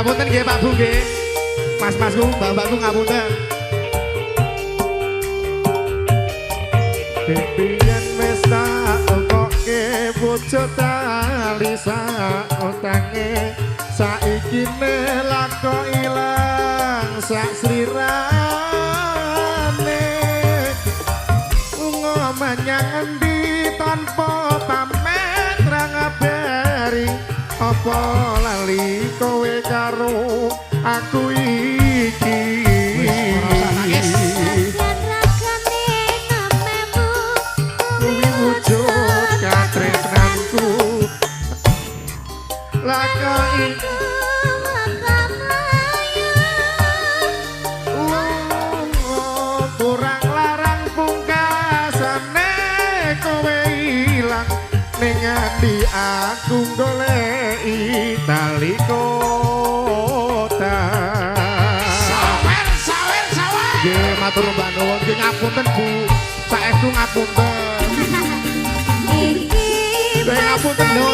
Ngapunten nggih Pak Bu nggih. Mas-masku, mbak-mbakku ngapunten. Biyen wis tak okoke bojo tali sak otange saiki nelako ilang sak slirane ngomanyang endi tanpa pamit ra ngabari apa lali kowe karo aku iki wujud katresnanku laka iku kurang larang pungkasane kowe ilang ning ati aku goleki tali kota sawer nggih matur mbak nuwun nggih ngapunten Bu saestu ngapunten ngapunten lho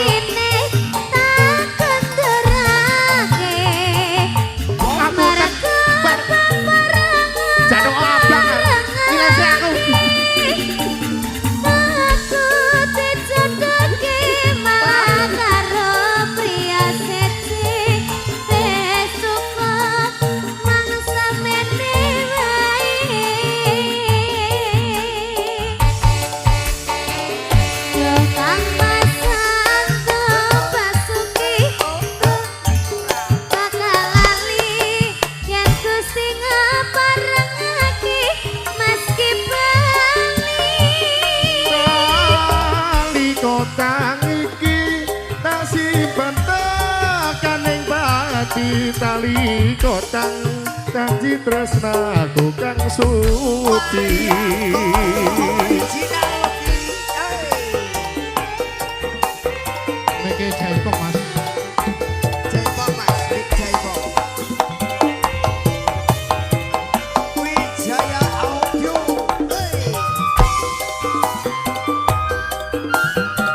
tali kotang janji tresnaku kang suci meke jaipong mas jaipong Wijaya Audio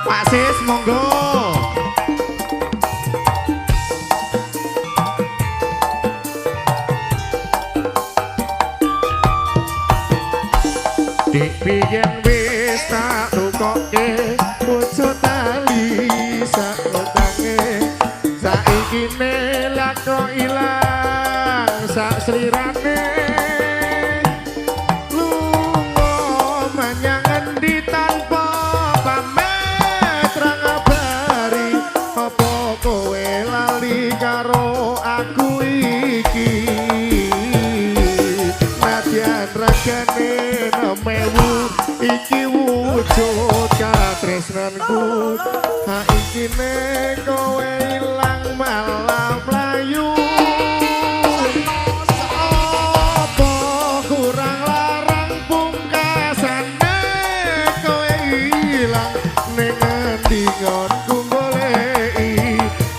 Pak Sis monggo biyen wis tak tukoke bojo tali sak otange saiki nelako ilang sak slirane lunga menyang endi tanpa pamit ra ngabari apa kowe lali karo aku iki nadyan ragane mewu iki wujud katresnanku ha iki nek kowe ilang malah mlayu apa kurang larang pungkasane kowe ilang ning endi ngonku goleki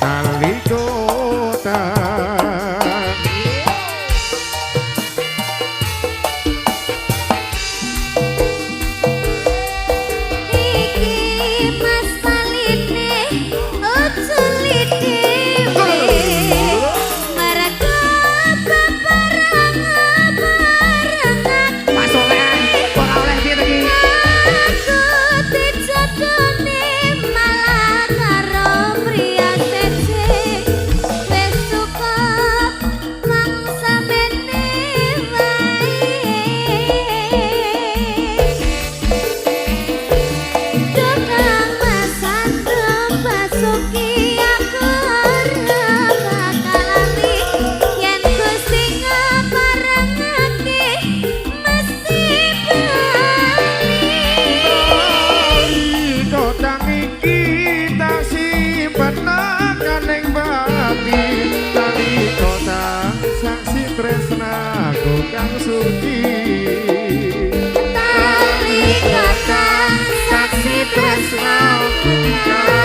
tali kota tresnaku kang suci tali kota saksi tresnaku kang